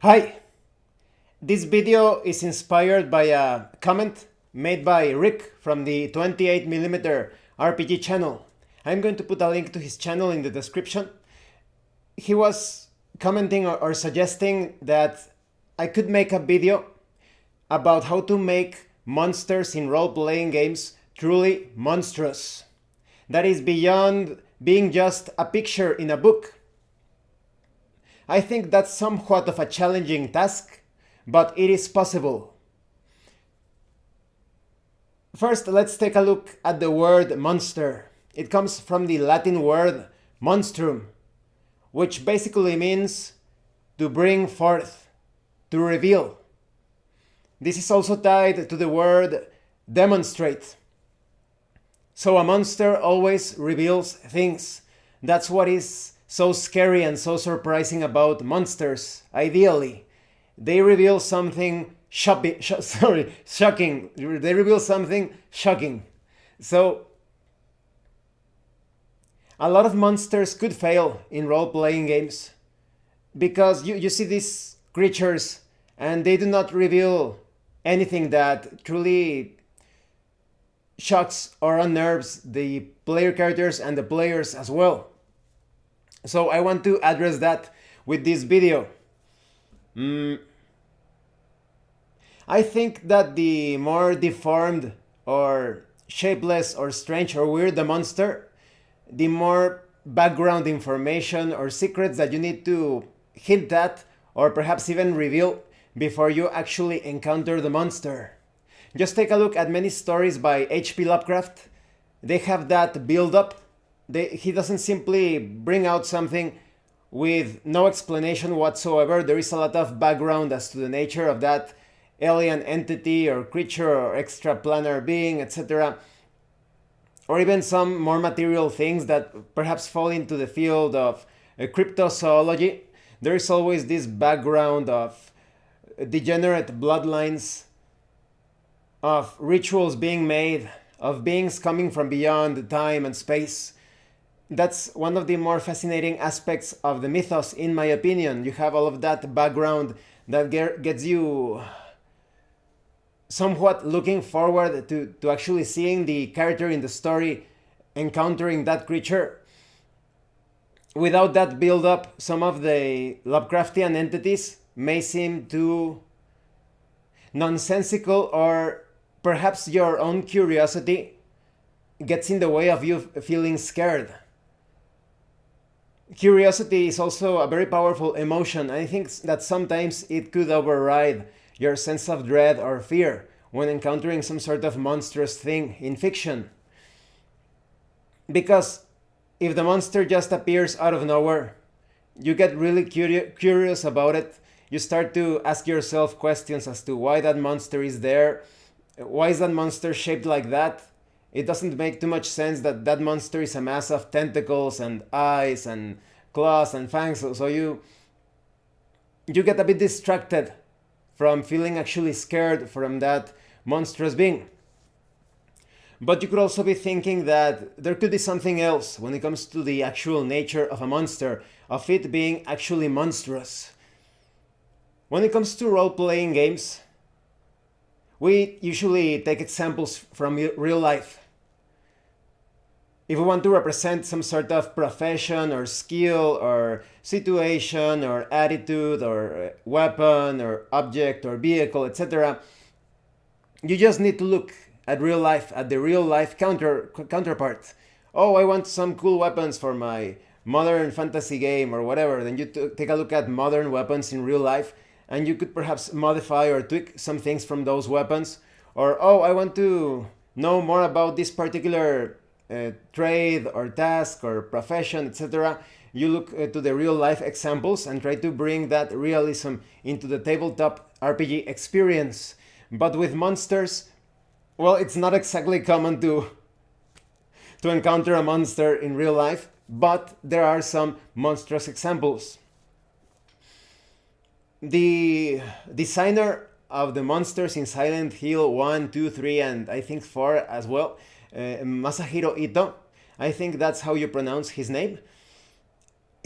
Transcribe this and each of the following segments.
Hi, this video is inspired by a comment made by Rick from the 28mm RPG channel. I'm going to put a link to his channel in the description. He was commenting or suggesting that I could make a video about how to make monsters in role-playing games truly monstrous. That is beyond being just a picture in a book. I think that's somewhat of a challenging task, but it is possible. First, let's take a look at the word monster. It comes from the Latin word monstrum, which basically means to bring forth, to reveal. This is also tied to the word demonstrate. So a monster always reveals things. That's what is so scary and so surprising about monsters, ideally. They reveal something shocking. They reveal something shocking. So, a lot of monsters could fail in role-playing games because you see these creatures and they do not reveal anything that truly shocks or unnerves the player characters and the players as well. So I want to address that with this video. I think that the more deformed or shapeless or strange or weird the monster, the more background information or secrets that you need to hint at or perhaps even reveal before you actually encounter the monster. Just take a look at many stories by H.P. Lovecraft. They have that build-up. He doesn't simply bring out something with no explanation whatsoever. There is a lot of background as to the nature of that alien entity or creature or extraplanar being, etc. Or even some more material things that perhaps fall into the field of cryptozoology. There is always this background of degenerate bloodlines, of rituals being made, of beings coming from beyond time and space. That's one of the more fascinating aspects of the mythos, in my opinion. You have all of that background that gets you somewhat looking forward to actually seeing the character in the story encountering that creature. Without that build-up, some of the Lovecraftian entities may seem too nonsensical, or perhaps your own curiosity gets in the way of you feeling scared. Curiosity is also a very powerful emotion. I think that sometimes it could override your sense of dread or fear when encountering some sort of monstrous thing in fiction. Because if the monster just appears out of nowhere, you get really curious about it. You start to ask yourself questions as to why that monster is there. Why is that monster shaped like that? It doesn't make too much sense that that monster is a mass of tentacles and eyes and claws and fangs. So you get a bit distracted from feeling actually scared from that monstrous being. But you could also be thinking that there could be something else when it comes to the actual nature of a monster, of it being actually monstrous. When it comes to role-playing games, we usually take examples from real life. If we want to represent some sort of profession or skill or situation or attitude or weapon or object or vehicle, etc., you just need to look at real life, at the real life counterpart. Oh, I want some cool weapons for my modern fantasy game or whatever. Then you take a look at modern weapons in real life, and you could perhaps modify or tweak some things from those weapons. Or, oh, I want to know more about this particular trade or task or profession, etc. You look to the real life examples and try to bring that realism into the tabletop RPG experience. But with monsters, well, it's not exactly common to encounter a monster in real life, but there are some monstrous examples. The designer of the monsters in Silent Hill 1, 2, 3, and I think 4 as well, Masahiro Ito, I think that's how you pronounce his name.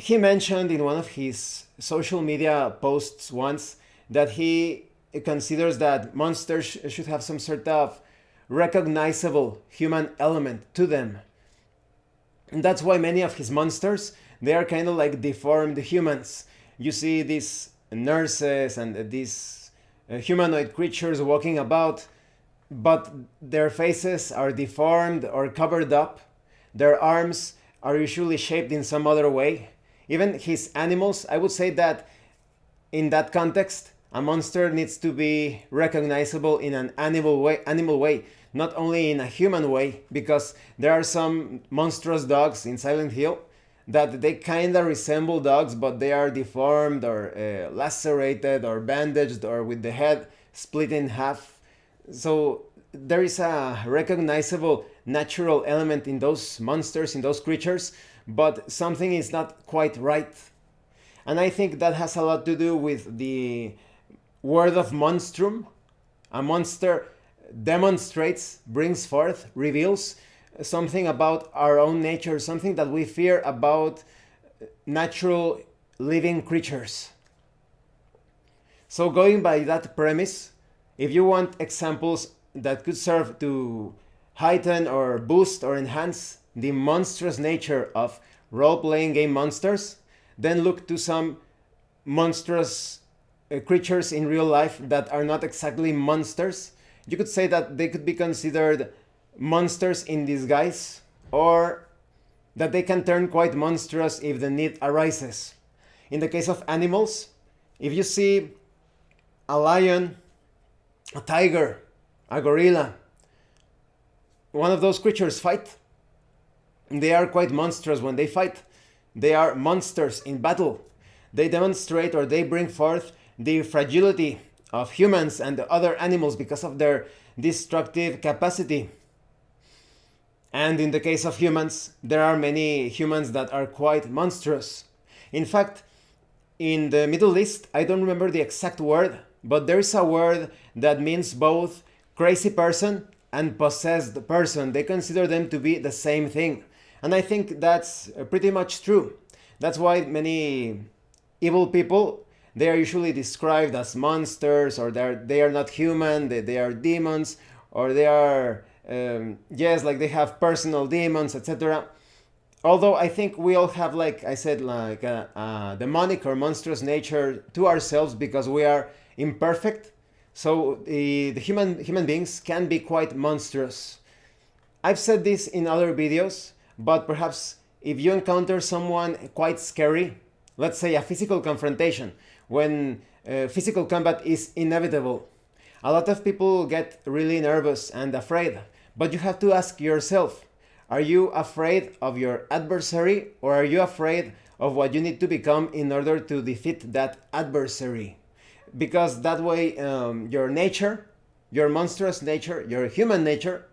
He mentioned in one of his social media posts once that he considers that monsters should have some sort of recognizable human element to them. And that's why many of his monsters, they are kind of like deformed humans. You see these nurses and these humanoid creatures walking about, but their faces are deformed or covered up. Their arms are usually shaped in some other way. Even his animals, I would say that in that context, a monster needs to be recognizable in an animal way, not only in a human way, because there are some monstrous dogs in Silent Hill that they kind of resemble dogs, but they are deformed or lacerated or bandaged or with the head split in half. So there is a recognizable natural element in those monsters, in those creatures, but something is not quite right. And I think that has a lot to do with the word of monstrum. A monster demonstrates, brings forth, reveals something about our own nature, something that we fear about natural living creatures. So, going by that premise, if you want examples that could serve to heighten or boost or enhance the monstrous nature of role playing game monsters, then look to some monstrous creatures in real life that are not exactly monsters. You could say that they could be considered monsters in disguise, or that they can turn quite monstrous if the need arises. In the case of animals, if you see a lion, a tiger, a gorilla, one of those creatures fight, they are quite monstrous when they fight. They are monsters in battle. They demonstrate or they bring forth the fragility of humans and other animals because of their destructive capacity. And in the case of humans, there are many humans that are quite monstrous. In fact, in the Middle East, I don't remember the exact word, but there is a word that means both crazy person and possessed person. They consider them to be the same thing. And I think that's pretty much true. That's why many evil people, they are usually described as monsters, or they are not human, they are demons, or they are, yes, like they have personal demons, etc. Although I think we all have, like I said, like a demonic or monstrous nature to ourselves because we are imperfect. So the human beings can be quite monstrous. I've said this in other videos, but perhaps if you encounter someone quite scary, let's say a physical confrontation, when physical combat is inevitable, a lot of people get really nervous and afraid. But you have to ask yourself, are you afraid of your adversary, or are you afraid of what you need to become in order to defeat that adversary? Because that way your nature, your monstrous nature, your human nature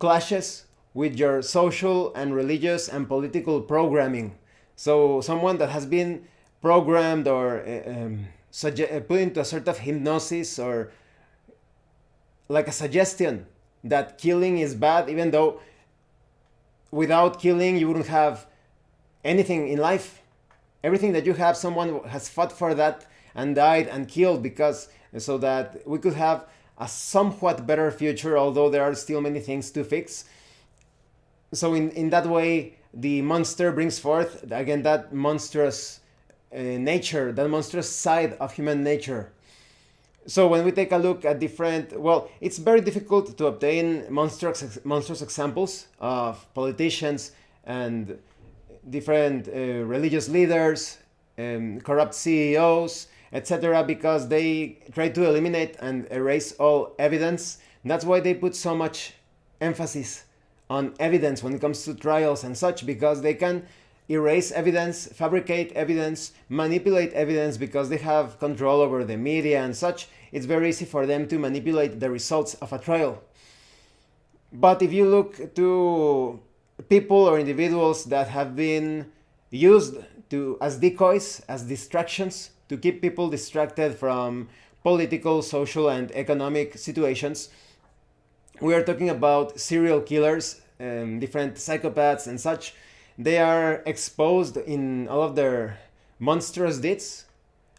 clashes with your social and religious and political programming. So someone that has been programmed or put into a sort of hypnosis, or like a suggestion that killing is bad, even though without killing you wouldn't have anything in life. Everything that you have, someone has fought for that and died and killed because so that we could have a somewhat better future, although there are still many things to fix. So in that way, the monster brings forth again that monstrous nature, that monstrous side of human nature. So when we take a look at different, well, it's very difficult to obtain monstrous examples of politicians and different religious leaders, corrupt CEOs, etc., because they try to eliminate and erase all evidence. That's why they put so much emphasis on evidence when it comes to trials and such, because they can erase evidence, fabricate evidence, manipulate evidence, because they have control over the media and such. It's very easy for them to manipulate the results of a trial. But if you look to people or individuals that have been used as decoys, as distractions, to keep people distracted from political, social, and economic situations, we are talking about serial killers, different psychopaths and such. they are exposed in all of their monstrous deeds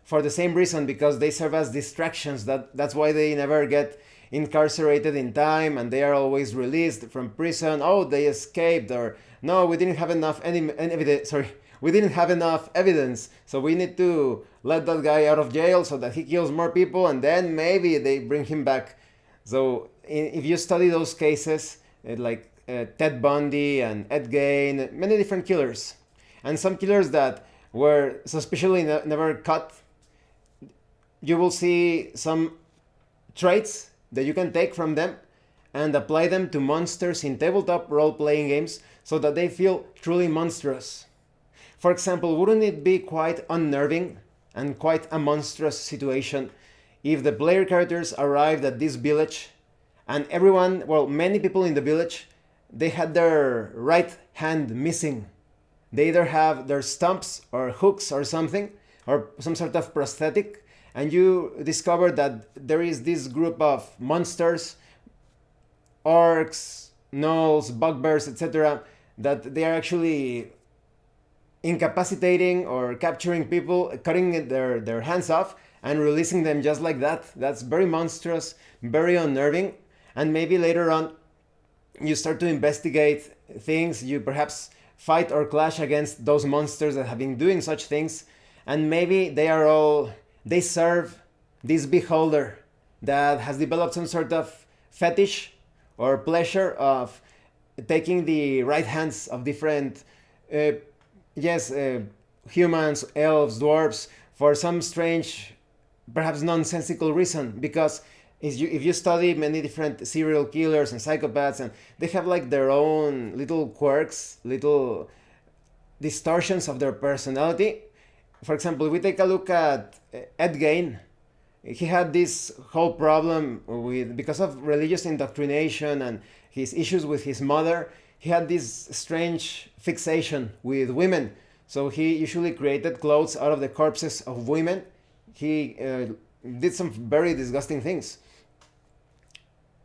for the same reason, because they serve as distractions. That's why they never get incarcerated in time, and they are always released from prison. Oh, they escaped, or no, we didn't have enough any evidence. Sorry, we didn't have enough evidence, so we need to let that guy out of jail so that he kills more people, and then maybe they bring him back. So if you study those cases, like Ted Bundy and Ed Gein, many different killers, and some killers that were suspiciously never caught, you will see some traits that you can take from them and apply them to monsters in tabletop role-playing games so that they feel truly monstrous. For example, wouldn't it be quite unnerving and quite a monstrous situation if the player characters arrived at this village and everyone, well, many people in the village, they had their right hand missing? They either have their stumps or hooks or something, or some sort of prosthetic, and you discover that there is this group of monsters, orcs, gnolls, bugbears, etc., that they are actually incapacitating or capturing people, cutting their hands off and releasing them just like that. That's very monstrous, very unnerving. And maybe later on you start to investigate things, you perhaps fight or clash against those monsters that have been doing such things, and maybe they serve this beholder that has developed some sort of fetish or pleasure of taking the right hands of different humans, elves, dwarves, for some strange, perhaps nonsensical reason. Because if you study many different serial killers and psychopaths, and they have like their own little quirks, little distortions of their personality. For example, if we take a look at Ed Gein, he had this whole problem with, because of religious indoctrination and his issues with his mother, he had this strange fixation with women. So he usually created clothes out of the corpses of women. He did some very disgusting things.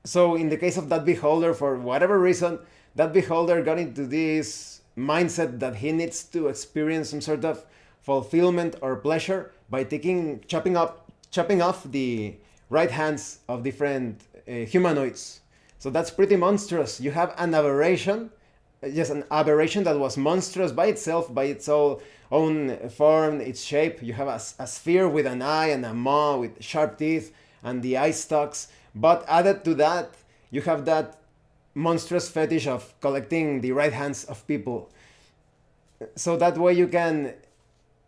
So in the case of that beholder, for whatever reason, that beholder got into this mindset that he needs to experience some sort of fulfillment or pleasure by chopping off the right hands of different humanoids. So that's pretty monstrous. You have an aberration, an aberration that was monstrous by itself, by its own form, its shape. You have a sphere with an eye and a maw with sharp teeth and the eye stalks. But added to that, you have that monstrous fetish of collecting the right hands of people. So that way you can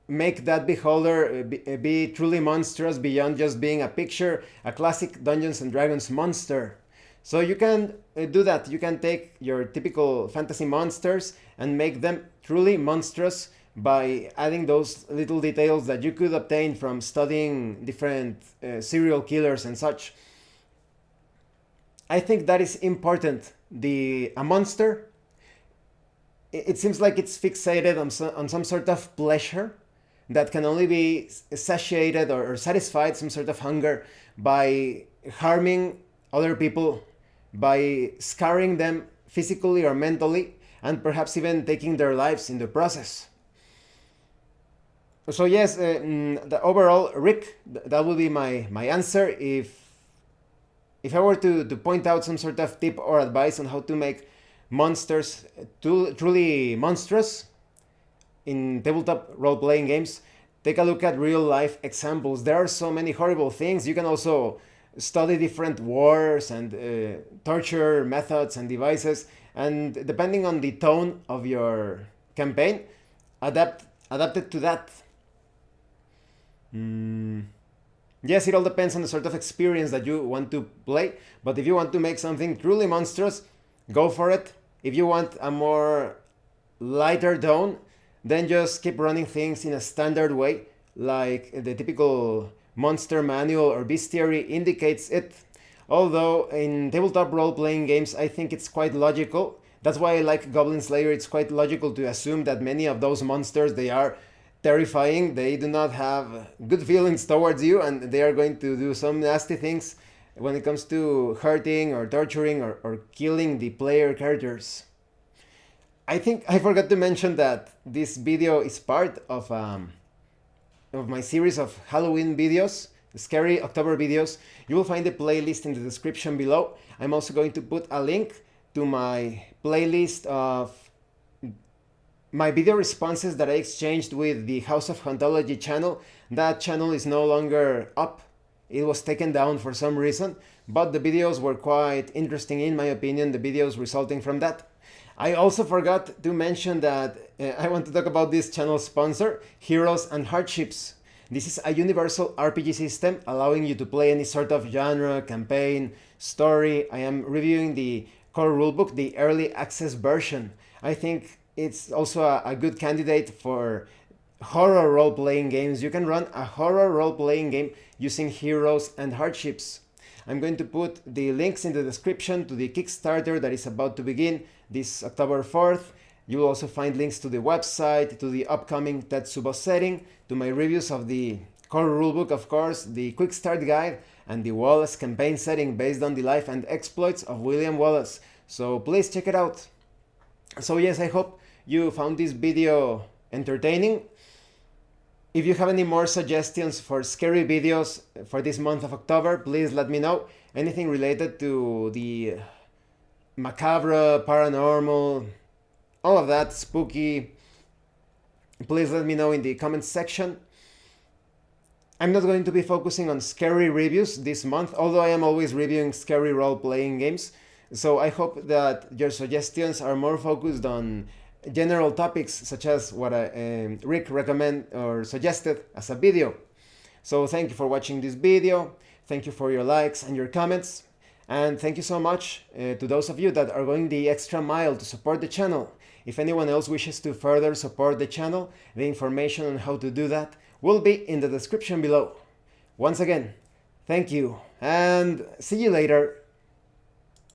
make that beholder be truly monstrous beyond just being a picture, a classic Dungeons and Dragons monster. So you can do that. You can take your typical fantasy monsters and make them truly monstrous by adding those little details that you could obtain from studying different serial killers and such. I think that is important. A monster, it seems like it's fixated on some sort of pleasure that can only be satiated or satisfied, some sort of hunger, by harming other people, by scarring them physically or mentally, and perhaps even taking their lives in the process. So yes, the overall, Rick, that would be my answer. If I were to point out some sort of tip or advice on how to make monsters truly monstrous in tabletop role-playing games, take a look at real-life examples. There are so many horrible things. You can also study different wars and torture methods and devices, and depending on the tone of your campaign, adapt it to that. Yes, it all depends on the sort of experience that you want to play, but if you want to make something truly monstrous, go for it. If you want a more lighter tone, then just keep running things in a standard way, like the typical monster manual or beastiary indicates it. Although in tabletop role-playing games, I think it's quite logical. That's why I like Goblin Slayer. It's quite logical to assume that many of those monsters, they are terrifying. They do not have good feelings towards you, and they are going to do some nasty things when it comes to hurting or torturing or killing the player characters. I think I forgot to mention that this video is part of my series of Halloween videos, scary October videos. You will find the playlist in the description below. I'm also going to put a link to my playlist of my video responses that I exchanged with the House of Hauntology channel. That channel is no longer up. It was taken down for some reason, but the videos were quite interesting in my opinion, the videos resulting from that. I also forgot to mention that I want to talk about this channel sponsor, Heroes and Hardships. This is a universal RPG system allowing you to play any sort of genre, campaign, story. I am reviewing the core rulebook, the early access version. I think it's also a good candidate for horror role-playing games. You can run a horror role-playing game using Heroes and Hardships. I'm going to put the links in the description to the Kickstarter that is about to begin this October 4th. You will also find links to the website, to the upcoming Tetsubo setting, to my reviews of the core rulebook, of course, the Quick Start guide, and the Wallace campaign setting based on the life and exploits of William Wallace. So please check it out. So yes, I hope you found this video entertaining. If you have any more suggestions for scary videos for this month of October, please let me know. Anything related to the macabre, paranormal, all of that, spooky, please let me know in the comments section. I'm not going to be focusing on scary reviews this month, although I am always reviewing scary role-playing games. So I hope that your suggestions are more focused on general topics such as what Rick recommended or suggested as a video. So thank you for watching this video, thank you for your likes and your comments, and thank you so much to those of you that are going the extra mile to support the channel. If anyone else wishes to further support the channel, the information on how to do that will be in the description below. Once again, thank you and see you later.